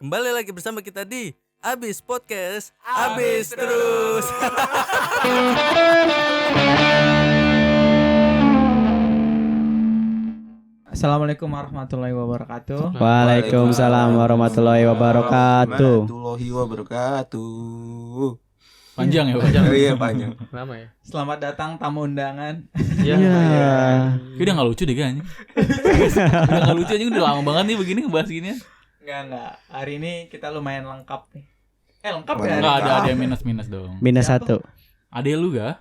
Kembali lagi bersama kita di Abis Podcast Abis Terus. Assalamualaikum warahmatullahi wabarakatuh. Waalaikumsalam warahmatullahi wabarakatuh. Warahmatullahi wabarakatuh. Panjang ya, panjang. Iya panjang. Lama ya. Selamat datang tamu undangan. Iya. Udah enggak lucu deh kayaknya. Udah enggak lucu aja, udah lama banget nih begini ngebahas gini. Enggak. Hari ini kita lumayan lengkap nih. Lengkap Enggak, ya? Enggak ada yang minus-minus dong. Minus satu. Ade lu ga?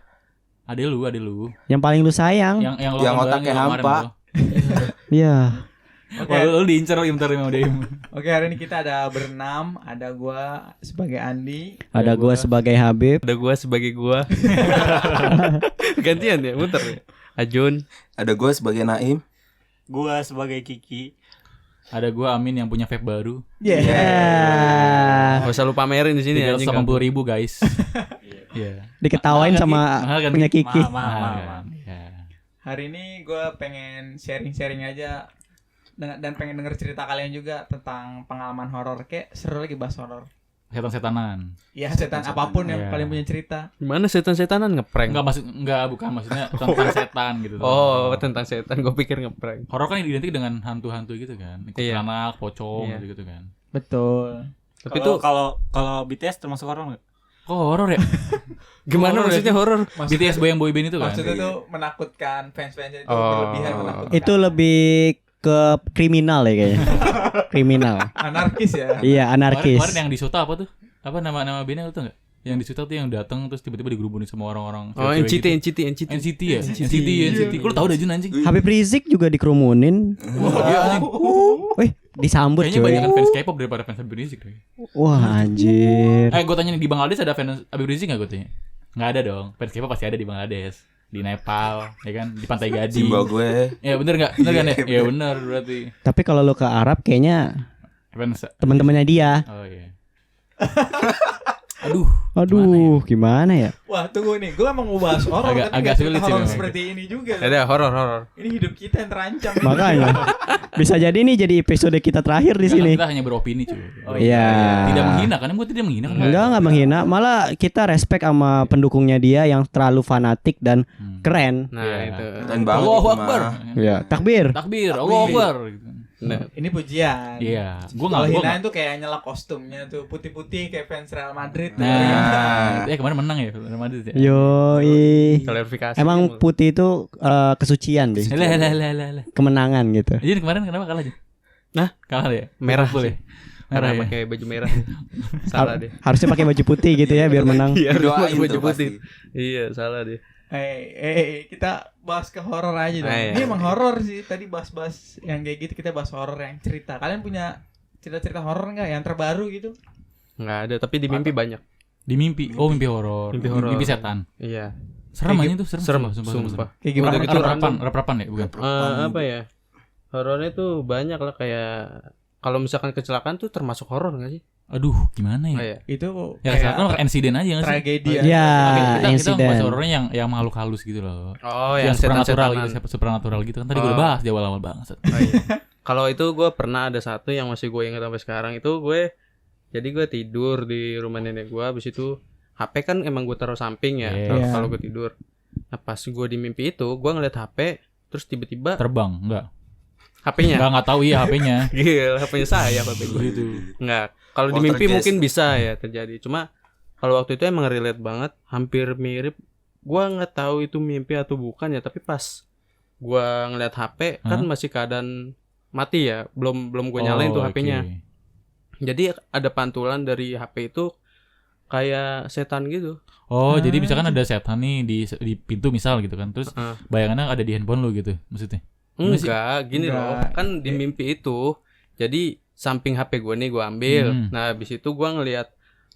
Ade lu. Yang paling lu sayang. Yang otaknya hampa. Iya. Oke. Wah, lu diincer lagi bentar sama Deim. Oke, hari ini kita ada berenam. Ada gua sebagai Andi. Ada gua sebagai Habib. Ada gua sebagai gua. Gantian ya, muter ya. Ajun. Ada gue sebagai Naim. Gua sebagai Kiki. Ada gua Amin yang punya vape baru. Yeah. Gak usah lu pamerin di sini ya. 380.000 guys. Iya. Diketawain sama Mahal kan? punya Kiki. Mahal. Iya. Hari ini gua pengen sharing-sharing aja dan pengen denger cerita kalian juga tentang pengalaman horor. Kayak seru lagi bahas horor. Setan-setanan. Ya, setan apapun yang Iya. kalian punya cerita. Gimana setan-setanan ngeprank? Bukan maksudnya tentang setan gitu. Oh, tentang setan. Gue pikir ngeprank. Horor kan identik dengan hantu-hantu gitu kan. Ikut Iya. anak, pocong Iya. gitu kan. Betul. Tapi tuh Kalau BTS termasuk horor enggak? Kok horor ya? gimana horor maksudnya horor? BTS boyband itu kan. Maksudnya tuh menakutkan fans-fansnya itu Oh. berlebihan menakutkan. Itu lebih ke kriminal ya kayaknya. Kriminal. Anarkis ya. Iya, anarkis. Kemarin yang di Sota apa tuh? Apa nama bandnya lu tau enggak? Yang di Sota tuh yang datang terus tiba-tiba digerubungin sama orang-orang. Oh, cewek-cewek NCT. gitu. NCT ya? NCT. Lu tau dah Jun anjing? Habib Rizik juga dikerumunin. Wah, iya anjing. Wih, disambut Kayaknya cuy. banyak kan fans K-pop daripada fans Habib Rizik deh. Wah, anjir. Gue tanya nih, di Bangladesh ada fans Habib Rizik enggak gue tanya? Enggak ada dong. Fans K-pop pasti ada di Bangladesh. Di Nepal, ya kan? Di Pantai Gading. Zimbabwe. Ya bener enggak? Bener kan ya? Iya, Iya bener berarti. Tapi kalau lu ke Arab kayaknya Fans. teman-temannya dia. Oh iya. Aduh. Aduh, gimana ya? Wah, tunggu nih. Gue emang mau bahas horor Agak- tapi agak nggak cerita sulit sih horor memang. seperti ini juga. Ada horor. Ini hidup kita yang terancam. Makanya bisa jadi ini jadi episode kita terakhir di sini. Kita hanya beropini cuy. Iya. Tidak menghina kan? Gue tidak menghina kan? Enggak menghina, malah kita respect sama pendukungnya dia yang terlalu fanatik dan keren. Nah, Iya. itu. Dan banget Allahu itu Akbar. mah. Ya, takbir. Takbir, Allahu Akbar. Gitu. Nah, Ini pujian. Iya, gue Kalau nggak. hinaan tuh kayak nyela kostumnya tuh putih-putih kayak fans Real Madrid. Nah, kemarin menang ya Real Madrid ya. Yoi. klarifikasi. Emang putih itu kesucian deh, Lah. kemenangan gitu. Jadi kemarin kenapa kalah aja? Nah, kalah ya? merah Liverpool ya? Merah Merah ya? pakai baju merah. Salah deh. Harusnya pakai baju putih gitu ya biar menang. Iya, Didoain baju tuh putih. pasti. Iya, salah deh. Kita bahas ke horor aja dong. Iya. Ini emang horor sih. Tadi bahas-bahas yang kayak gitu, kita bahas horor yang cerita. Kalian punya cerita-cerita horor nggak yang terbaru gitu? Enggak ada, tapi di mimpi banyak. Di mimpi. Oh, mimpi horor. Mimpi horor. Mimpi setan. Iya. Serem Kayak aja tuh, Serem, sumpah. sumpah. Kayak gimana? Udah gitu random. Rap-rapan ya, bukan? Apa ya? Horornya tuh banyak lah, kayak kalau misalkan kecelakaan tuh termasuk horor enggak sih? Aduh, gimana Oh ya? iya. Itu Ya, kecelakaan insiden aja nggak sih? tragedi ya. Ya, Kita insiden. bahas horornya yang makhluk halus gitu loh. Oh, yang supernatural setan-setanan. gitu, supernatural gitu kan. Tadi gue Oh. udah bahas di awal-awal banget. Oh, iya. Kalau itu gue pernah ada satu yang masih gue ingat sampai sekarang itu jadi gue tidur di rumah nenek gue, habis itu HP kan emang gue taruh samping ya Iya. kalau gue tidur. Nah pas gue di mimpi itu gue ngeliat HP terus tiba-tiba Terbang, enggak? HP-nya Enggak tahu iya HP-nya. gila, HP-nya saya HP gue Gitu. enggak. Kalau di mimpi Poltergeist. mungkin bisa ya terjadi. Cuma kalau waktu itu emang relate banget, hampir mirip. Gue nggak tahu itu mimpi atau bukan ya, tapi pas gue ngeliat HP kan masih keadaan mati ya, belum gue nyalain tuh Oh, HP-nya. oke. Jadi ada pantulan dari HP itu kayak setan gitu. Oh, jadi misalkan ada setan nih di pintu misal gitu kan. Terus Heeh. bayangannya ada di handphone lu gitu maksudnya. Gimana sih? Enggak, gini Enggak. loh. Kan di mimpi itu, jadi samping HP gue nih gue ambil. Hmm. Nah, habis itu gue ngelihat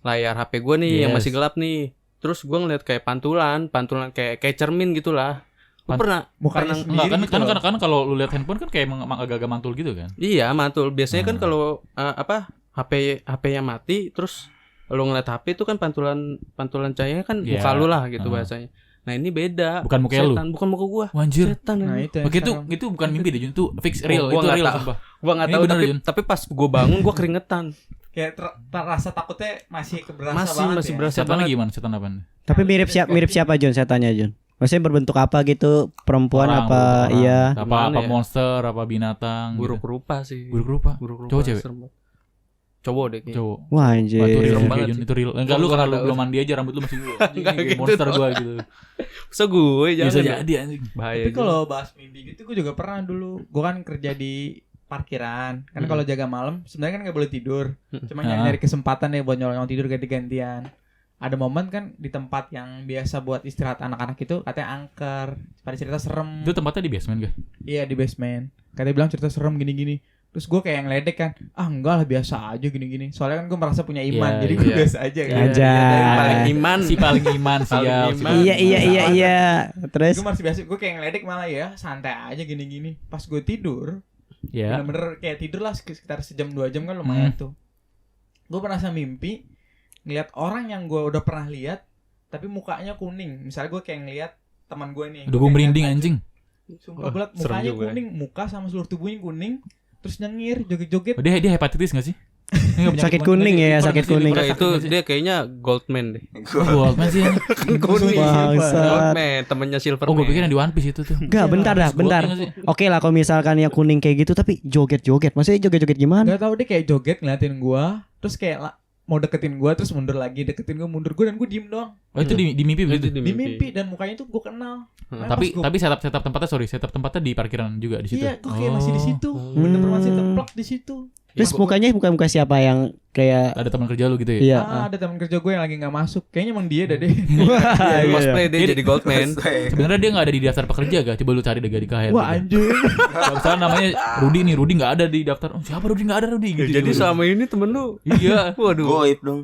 layar HP gue nih yang Yes. masih gelap nih. Terus gue ngeliat kayak pantulan kayak cermin gitulah. Gue pernah Mukanya pernah sendiri Enggak gitu loh. kan kalau lu lihat handphone kan kayak agak-agak mantul gitu kan. iya mantul. Biasanya kan kalau HP-nya mati, terus lu ngeliat HP itu kan pantulan cahayanya kan Iya. muka lu lah gitu Heeh. bahasanya. Nah ini beda. Bukan muka lu. Setan, bukan muka gua. Wah, anjir. Setan. Nah, anjing. itu yang Oke, serem. itu bukan mimpi deh Jun, itu fix Oh, real, gua itu nggak real tahu. sumpah. Gua nggak Ini tahu bener, tapi Jun. tapi pas gua bangun gua keringetan. kayak rasa takutnya masih keberasa Masih banget masih ya. berasa Setannya banget. gimana? Setan apa? Tapi mirip siapa Jun setannya Jun? Maksudnya berbentuk apa gitu? Perempuan Orang, apa? orang. Iya. Apa Gimana ya? monster, apa binatang? Buruk Gitu. rupa sih. Buruk rupa. Buruk rupa. Cowok cewek? serem banget. Cowok deh kayaknya. Cowok. Wah anjir. Wah, itu real Serem sih, banget Jun. sih. Itu real. Enggak lu Gua karena nggak lu tahu. belum mandi aja rambut lu masih anjing Nggak kayak gitu monster dong. gua gitu. So gue jangan. Bisa jadi anjing. Bahaya. Tapi juga. kalau bahas mimpi gitu gue juga pernah dulu. Gue kan kerja di parkiran. Kan kalau jaga malam sebenarnya kan nggak boleh tidur. Cuma nyari kesempatan ya buat nyolong tidur ganti-gantian. Ada momen kan di tempat yang biasa buat istirahat anak-anak itu katanya angker. Pada cerita serem. Itu tempatnya di basement gak? Iya di basement. Katanya bilang cerita serem gini-gini. Terus gue kayak ngeledek kan. Ah enggak lah biasa aja gini-gini. Soalnya kan gue merasa punya iman. Iya, Jadi gue iya. biasa aja kan. Aja. Paling iman. Si paling iman Paling sial. iman. Iya. Terus Gue masih biasa. Gue kayak ngeledek malah ya. Santai aja gini-gini. Pas gue tidur. Ya. Bener-bener kayak tidur lah sekitar sejam 2 jam kan lumayan tuh. Gue pernah mimpi ngeliat orang yang gue udah pernah lihat tapi mukanya kuning. Misalnya gue kayak ngeliat teman gue nih. Udah gue merinding anjing. Sumpah Wah, belat serem mukanya juga ya. kuning, muka sama seluruh tubuhnya kuning, terus nyengir, joget-joget. Oh, dia hepatitis gak sih? sakit kuning ya, sakit kuning. Enggak, itu dia kayaknya Goldman deh. Goldman sih. Kan kuning. Bangsat. Goldman, temennya Silverman. Oh, gue pikir yang di One Piece itu tuh. Enggak, bentar dah, Gold bentar. nggak sih? Oke lah kalau misalkan yang kuning kayak gitu tapi joget-joget. Maksudnya joget-joget gimana? Gak tau dia kayak joget ngeliatin gua, terus kayak mau deketin gua terus mundur lagi, deketin gua mundur gua dan gua diem doang. Oh, itu di mimpi Itu begitu. Di mimpi dan mukanya tuh gua kenal. Nah, Tapi pas gua- setup tempatnya di parkiran juga di situ. iya, gua kayak masih di situ. Oh. Bener-bener masih teplak di situ. Terus mukanya bukan muka siapa yang kayak Ada teman kerja lu gitu ya? iya. Ada teman kerja gue yang lagi nggak masuk. Kayaknya emang dia dah deh. Iya, cosplay dia jadi Goldman. Sebenarnya dia nggak ada di daftar pekerja gak? Coba lu cari deh di KHR. Wah anjing. Kalau misalnya namanya Rudi nih, Rudi nggak ada di daftar. Oh, siapa Rudi nggak ada Rudi gitu. Jadi selama ini temen lu. Iya. Waduh. Goib dong.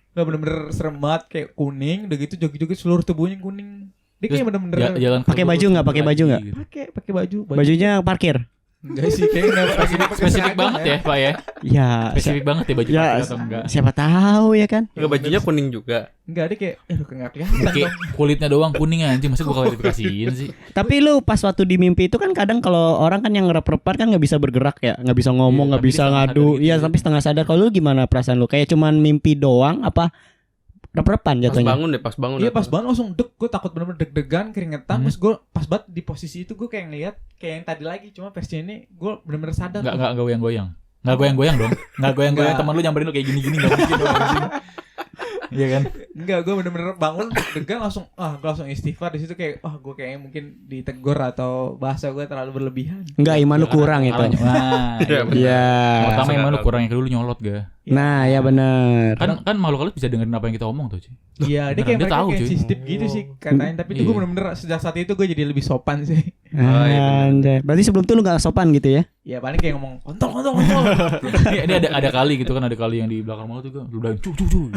Gak bener-bener serem banget kayak kuning, udah gitu joget-joget seluruh tubuhnya kuning. Dia kayak bener-bener Jalan Pakai baju nggak? Pakai baju nggak? Gitu. pakai baju. bajunya parkir. Enggak sih kayak enggak Spesifik banget ya, Pak ya. Ya, Spesifik banget ya baju ya parkir atau enggak. siapa tahu ya kan? Enggak, bajunya kuning juga. Enggak ada kayak enggak kelihatan Kayak dong. kulitnya doang kuning anjing, masa gua klarifikasiin sih. Tapi lu pas waktu di mimpi itu kan kadang kalau orang kan yang ngerep-repan kan nggak bisa bergerak ya, nggak bisa ngomong, Iya, nggak tapi bisa setengah ngadu, sadar gitu. iya sampai setengah sadar. Kalau lu gimana perasaan lu? Kayak cuman mimpi doang apa rep-repan Pas jatuhnya? bangun deh, pas bangun. Iya pas datang. banget langsung gue takut bener-bener deg-degan keringetan terus gue pas banget di posisi itu gue kayak ngeliat kayak yang tadi lagi cuma versi ini gue bener-bener sadar Enggak goyang-goyang. Enggak goyang-goyang dong. Enggak goyang-goyang Nggak. teman lu nyamperin lu kayak gini-gini enggak mungkin dong anjing. Iya kan? enggak gue bener-bener bangun deg-degan langsung gue langsung istighfar di situ kayak gue kayaknya mungkin ditegur atau bahasa gue terlalu berlebihan. Enggak, iman lu kurang itu. Nah, Iya, bener. Iya. pertama Masuk emang lu akal. kurang, yang kedua lu nyolot ga? Nah, ya benar. Kan makhluk halus bisa dengerin apa yang kita omong tuh, cuy. Iya, dia beneran, kayak dia mereka tahu, kayak cuy. sensitif gitu sih katanya. Tapi itu gue Iya. bener-bener sejak saat itu gue jadi lebih sopan sih. Oh, iya benar. Anjay. Berarti sebelum itu lu nggak sopan gitu ya? Ya paling kayak ngomong kontol. Ini ada kali gitu kan, ada kali yang di belakang rumah tuh kan lu bilang cu gitu.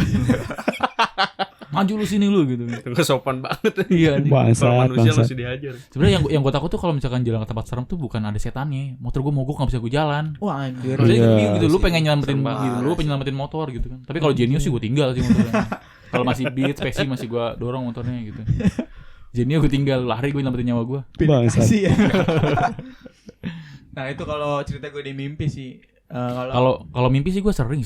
Maju lu sini lu gitu. Enggak sopan banget. Iya anjing. Bangsat, Kalau manusia bangsat. masih dihajar. Sebenarnya yang gue takut tuh kalau misalkan jalan ke tempat serem tuh bukan ada setannya. Motor gue mogok enggak bisa gue jalan. Wah anjir. Maksudnya Iya. gitu, lu pengen nyelamatin Serem diri lu, pengen nyelamatin motor gitu kan. Tapi kalau Genius sih gue tinggal sih motornya. Kalau masih Beat, Spexy masih gue dorong motornya gitu. Genius gue tinggal, lari gue nyelamatin nyawa gue. Bangsat. Kasih ya. Nah itu kalau cerita gue di mimpi sih. Kalau mimpi sih gue sering.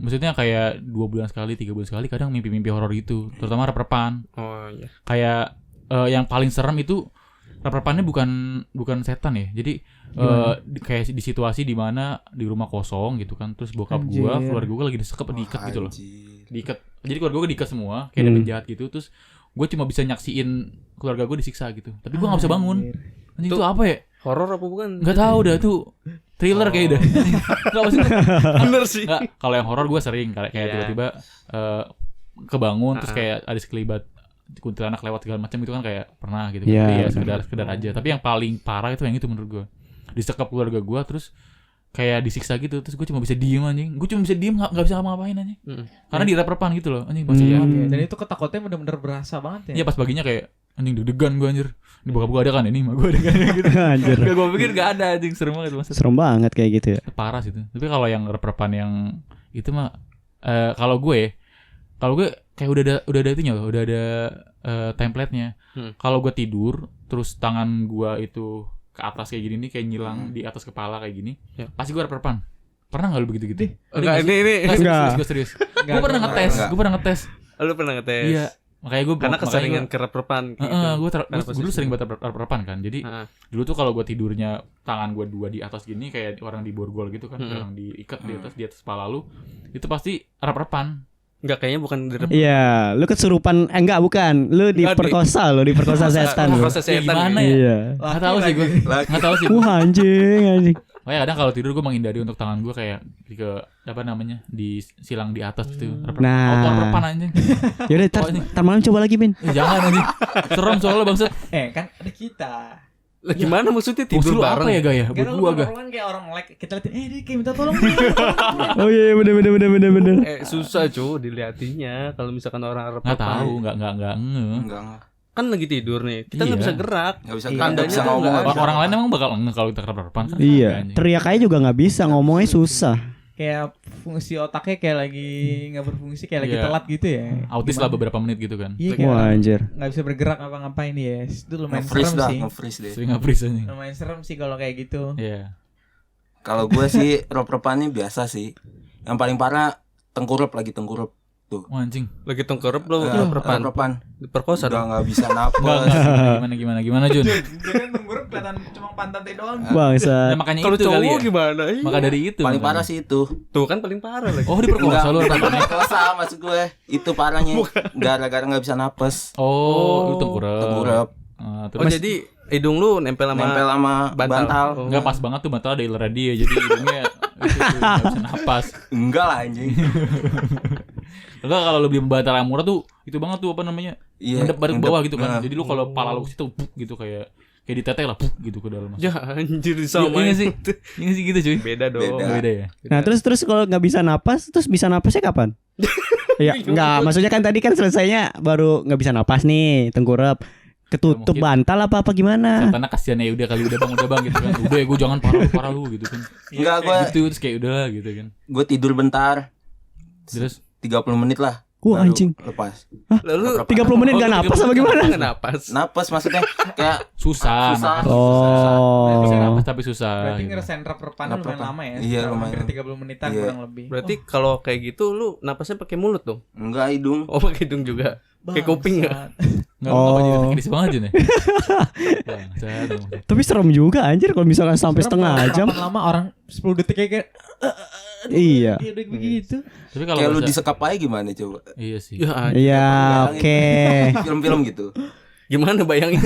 Maksudnya kayak 2 bulan sekali, 3 bulan sekali kadang mimpi-mimpi horor gitu. Terutama rep-repan. Oh iya. Kayak yang paling serem itu rep-repannya bukan setan ya. Jadi kayak di situasi di mana di rumah kosong gitu kan. Terus bokap Anjir. gua, keluarga gua lagi diikat gitu loh. Anjir. Diikat. Jadi keluarga gua diikat semua, kayak ada penjahat gitu. Terus gue cuma bisa nyaksiin keluarga gua disiksa gitu. Tapi gua enggak bisa bangun. Anjing itu apa ya? Horor apa bukan? Enggak tahu dah tuh. Thriller kayak dah. Enggak maksudnya. Bener sih. Nggak, kalau yang horor gue sering kayak Iya. tiba-tiba kebangun terus kayak ada sekelibat kuntilanak lewat segala macam itu kan kayak pernah gitu. Iya. Tapi ya sekedar aja. Tapi yang paling parah itu yang itu menurut gue. Disekap keluarga gue terus kayak disiksa gitu terus gue cuma bisa diem anjing. Gue cuma bisa diem nggak bisa ngapa-ngapain anjing. Karena direp-repan gitu loh anjing pasti. Oke, dan itu ketakutannya bener-bener berasa banget ya. Iya pas paginya kayak anjing deg-degan gue anjir. Ini bokap gue ada kan ini mah gue ada kan gitu. Anjir. Gak gue pikir gak ada anjing serem banget maksudnya. Serem banget kayak gitu ya. Parah sih itu. Tapi kalau yang rep-repan yang itu mah kalau gue kayak udah ada itunya loh, udah ada template-nya. Kalau gue tidur terus tangan gue itu ke atas kayak gini nih kayak nyilang di atas kepala kayak gini. Ya. Pasti gue rep-repan. Pernah enggak lu begitu-gitu? Enggak, ini. Enggak. Serius. Enggak, Gue pernah gua ngetes. enggak. Gue pernah ngetes. Lu pernah ngetes? Iya. Makanya gue Karena keseringan kerep-repan gitu. gue Karena dulu sering banget rep-repan kan. Jadi Heeh. dulu tuh kalau gue tidurnya tangan gue dua di atas gini kayak orang di borgol gitu kan, orang diikat di atas kepala lu. Itu pasti rep-repan. Enggak, kayaknya bukan di Iya, lu kesurupan enggak bukan. Lu diperkosa lo, diperkosa setan lu. proses setan. Gimana gitu. ya? Iya. Enggak tahu sih gue. Laki. Enggak tahu sih. Wah anjing. Makanya kadang kalau tidur gue menghindari untuk tangan gue kayak ke apa namanya di silang di atas gitu. Nah. Auto-repan anjing. Yaudah, tar malam coba lagi, Min. Jangan anjing. Serem soalnya bangsat. kan ada kita. Lah gimana maksudnya Tidur tidur apa bareng? ya gaya? Karena Buat lu gua gak. kan kayak orang melek, kita liatin, dia kayak minta tolong nih. Oh iya, bener. Susah cuy diliatinya kalau misalkan orang Arab Enggak tahu, enggak nge. Enggak. kan lagi tidur nih, kita nggak Iya. bisa gerak. Enggak bisa Iya. nggak Tandanya bisa tuh ngomong. nggak nggak ada. bisa. Orang lain emang bakal nge kalau kita kerap-kerapan kan? Iya, Anjing. teriak aja juga nggak bisa, ngomongnya susah. Kayak fungsi otaknya kayak lagi nggak berfungsi, kayak lagi Iya. telat gitu ya. Autis lah beberapa menit gitu kan. Iya, kayak Wah anjir. nggak bisa bergerak apa-ngapain ya. Itu lumayan Nge-freeze serem dah, sih. nge-freeze deh. Sering ngapris anjing. Lumayan serem sih kalau kayak gitu. Iya. Kalau gue sih rep-repannya biasa sih. Yang paling parah tengkurap. Wah, anjing. Lagi tengkurap lo Eh, repan, rep-repan. diperkosa Udah dong. nggak bisa Enggak, napas. gimana Jun? Dia kan tengkurap kelihatan cuma pantatnya doang. Ya, Bangsa. makanya Kalau itu kali cowok ya. gimana? Iya. Maka dari itu. Paling makanya. parah sih itu. Tuh kan paling parah lagi. Oh, diperkosa lu bukan repannya. perkosa maksud gue. Itu parahnya. Gara-gara nggak bisa napas. Oh, lu tengkurap. Tengkurap. Oh jadi hidung lu nempel sama Nempel sama bantal. Oh. Enggak pas banget tuh bantal ada iler dia jadi hidungnya itu tuh, nggak bisa napas. Enggak lah anjing. Enggak kalau lu beli bantal yang murah tuh itu banget tuh apa namanya? Iya, Mendep bareng ke bawah gitu nah. kan. Jadi lu kalau pala lu ke situ buk gitu kayak diteteh lah buk gitu ke dalam. Ya anjir Iya sama nggak sih? Iya nggak sih gitu cuy. Beda dong. Beda. Beda ya. Nah terus kalau nggak bisa napas, terus bisa napasnya kapan? Ya nggak, maksudnya kan tadi kan selesainya baru nggak bisa napas nih, tengkurap, ketutup Mungkin. bantal apa gimana? Karena kasihan ya udah kali udah bang gitu kan. Udah ya gue jangan parah lu gitu kan. Enggak, gue Gitu terus kayak udah gitu kan. tidur bentar. Terus 30 menit lah. Wah baru anjing, Lepas. Lalu 30 menit nggak napas apa gimana? Nggak napas. Napas maksudnya kayak susah. Susah. napas. Oh. Bisa napas tapi susah. Berarti gitu. ngerasain rep-repan lumayan Rep-repan. lama ya. Iya, Sekitar lumayan. hampir 30 menitan Iya. kurang lebih. Berarti kalau kayak gitu lu napasnya pakai mulut dong? enggak hidung. Oh pakai hidung juga. Kayak kuping nggak? Enggak apa jadi Oh. teknis banget aja nih. Bangsat. Tapi serem juga anjir kalau misalkan sampai setengah jam. Lama orang 10 detik kayak Iya. dia udah begitu. Tapi kalau Kayak lu bahasa- disekap aja gimana coba? Iya sih. Ya anjir. Iya, oke. Film-film gitu. Gimana bayangin?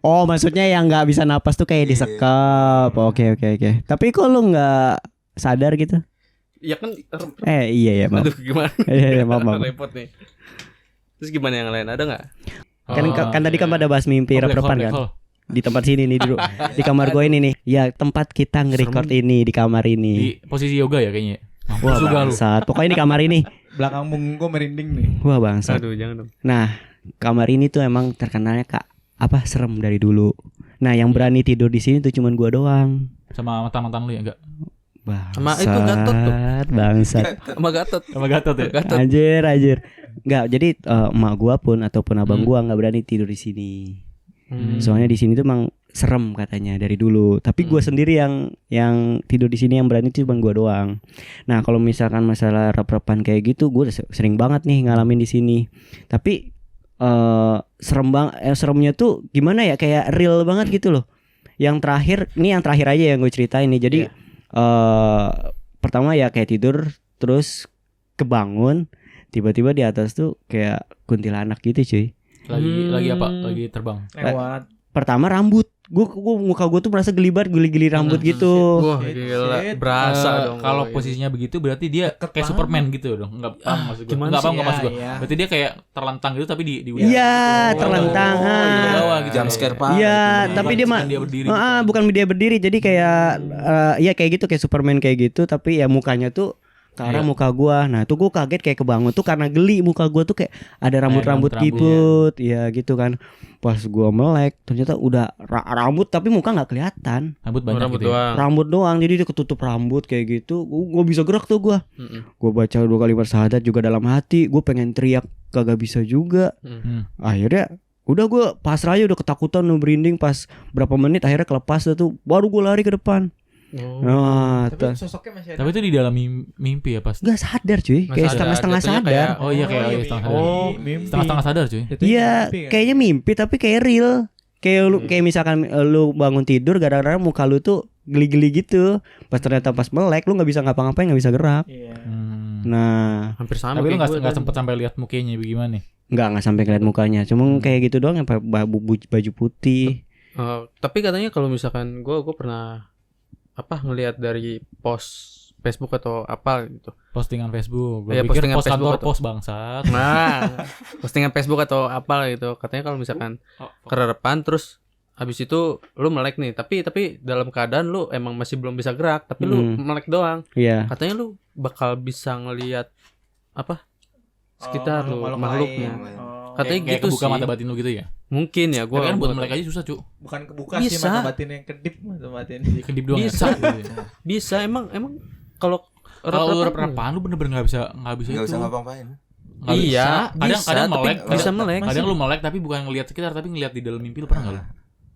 Oh, maksudnya yang nggak bisa napas tuh kayak Iya. disekap. Oke. Tapi kok lu nggak sadar gitu? Ya kan. Iya maaf. Aduh gimana? Iya, maaf. Repot nih. Terus gimana yang lain ada nggak? Kan tadi kan pada bahas mimpi Oh, Black rep-repan Hole, kan. Black Hole. Di tempat sini nih dulu. Di kamar gue ini nih. Ya, tempat kita nge-record ini di kamar Di ini. posisi yoga ya kayaknya. Wah, Mampus juga lu. bangsat. Pokoknya di kamar ini. Belakang punggung gue merinding nih. Wah, bangsat. Aduh jangan dong. Nah, kamar ini tuh emang terkenalnya serem dari dulu. Nah, yang berani tidur di sini tuh cuman gua doang. Sama mantan-mantan lu ya enggak? Bangsat. Sama itu Gatot tuh. Bangsat. Sama Gatot. Sama Gatot ya? Gatot. Anjir. Enggak, jadi emak gua pun ataupun abang gua nggak berani tidur di sini. Soalnya di sini tuh emang serem katanya dari dulu. Tapi gua sendiri yang tidur di sini yang berani tuh cuma gua doang. Nah, kalau misalkan masalah rep-repan kayak gitu, gua udah sering banget nih ngalamin di sini. Tapi seremnya tuh gimana ya, kayak real banget gitu loh. Yang terakhir aja yang gue ceritain nih. Jadi pertama ya kayak tidur terus kebangun, tiba-tiba di atas tuh kayak kuntilanak gitu cuy. Lagi apa? Lagi terbang. Lewat. Pertama rambut, muka gue tuh merasa geli-geli rambut gitu. Wah Shit, gila. shit. Berasa Eh, dong. kalau ini. posisinya begitu berarti dia Deket kayak banget. Superman gitu dong. Enggak paham maksud gue. gimana Enggak paham sih? enggak maksud gue. Iya. Berarti dia kayak terlentang gitu tapi di udara. Iya, gitu. terlentang. Di bawah gitu. Jump scare parah. Iya, gitu. tapi dia Bukan dia berdiri. gitu. bukan dia berdiri, jadi kayak ya kayak gitu, kayak Superman kayak gitu, tapi ya mukanya tuh ke arah Iya. muka gua. Nah, tuh gua kaget kayak kebangun tuh karena geli, muka gua tuh kayak ada rambut-rambut rambut-rambut, gitu. Ya gitu kan. Pas gua melek, ternyata udah rambut tapi muka nggak kelihatan. Rambut banyak rambut gitu. Ya. doang. Rambut doang, jadi dia ketutup rambut kayak gitu. Gua bisa gerak tuh gua. Mm-mm. Gua baca 2 kali bersyahadat juga dalam hati. Gua pengen teriak kagak bisa juga. Akhirnya udah gue pasrah aja, udah ketakutan, udah merinding. Pas berapa menit akhirnya kelepas dah tuh, baru gue lari ke depan. Oh, Tapi sosoknya masih ada. Tapi itu di dalam mimpi ya pasti. nggak sadar cuy, Nggak kayak sadar, setengah-setengah jatuhnya sadar. kayak- Oh iya kayak iya, setengah sadar. oh, mimpi. Setengah-setengah sadar cuy. Jatuhnya Iya, mimpi kan? kayaknya mimpi tapi kayak real. Kayak lu kayak misalkan lu bangun tidur gara-gara muka lu tuh geli-geli gitu. Pas ternyata pas melek lu nggak bisa ngapa-ngapain, nggak bisa gerak. Iya. Nah, Hampir sama. Tapi lu kayak gue nggak tadi. sempet sampai lihat mukanya bagaimana? nggak sampai ngeliat mukanya. Cuma kayak gitu doang yang pakai baju putih. Tapi katanya kalau misalkan gue pernah ngelihat dari post Facebook atau apa gitu. Postingan Facebook. Gue Iya, pikir postingan pos kantor Facebook atau- pos bangsat. Nah, postingan Facebook atau apa gitu. Katanya kalau misalkan kererepan terus habis itu lu melek nih, tapi dalam keadaan lu emang masih belum bisa gerak, tapi lu melek doang. Iya. Katanya lu bakal bisa ngelihat sekitar lu, makhluk makhluknya. lain. Oh. Katanya Kayak gitu kebuka sih. mata batin lu gitu ya. Mungkin ya Tapi kan buat melek aja susah cu. Bukan kebuka Bisa. sih mata batin yang kedip mata batin. Kedip doang. Bisa. Ya. bisa emang kalau Kalau lu rep-repan rep-repan lu bener-bener nggak bisa Nggak itu. bisa ngapa-ngapain. Nggak Iya, bisa. bisa, Kadang tapi melek, bisa melek. Kadang lu melek tapi bukan ngelihat sekitar tapi ngelihat di dalam mimpi lu pernah nggak lu?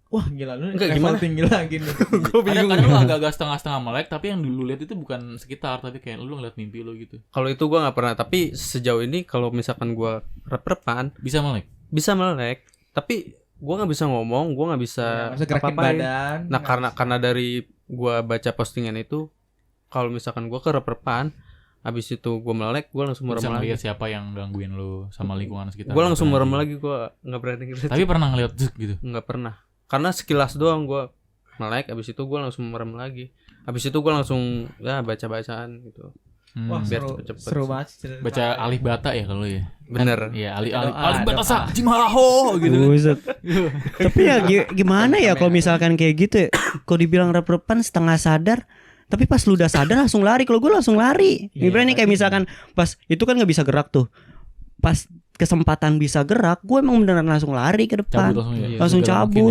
Wah gila lu Enggak, level gimana? tinggi lagi nih. Kadang lu agak-agak setengah-setengah melek tapi yang dulu lihat itu bukan sekitar tapi kayak lu ngeliat mimpi lu gitu. Kalau itu gua nggak pernah, tapi sejauh ini kalau misalkan gua rep-repan Bisa melek. bisa melek, tapi gua nggak bisa ngomong, gua nggak bisa Bisa gerakin apa-apain. badan. Nah, karena dari gua baca postingan itu, kalau misalkan gua ke rep-repan, habis itu gua melek, gua langsung merem Bisa lagi. ngeliat siapa yang gangguin lu sama lingkungan sekitar. Gua langsung merem Berarti. lagi, gua nggak berani ngeliat. Tapi pernah ngeliat zuk gitu. Nggak pernah, karena sekilas doang gua melek, habis itu gua langsung merem lagi. Habis itu gua langsung ya baca-bacaan gitu. Wah Biar seru, cepet-cepet seru sih. banget cerita. Baca alih bata ya kalau ya. Bener. Iya, alih Doa, bata doa. sa jimaho gitu. Buset. Tapi ya gimana ya kalau misalkan kayak gitu ya, kalau dibilang rep-repan setengah sadar, tapi pas lu udah sadar langsung lari. Kalau gue langsung lari. Iya, Ibaratnya kayak misalkan pas itu kan nggak bisa gerak tuh. Pas kesempatan bisa gerak, gue emang beneran langsung lari ke depan. Cabut langsung ya. Iya, Langsung Segala cabut. mungkin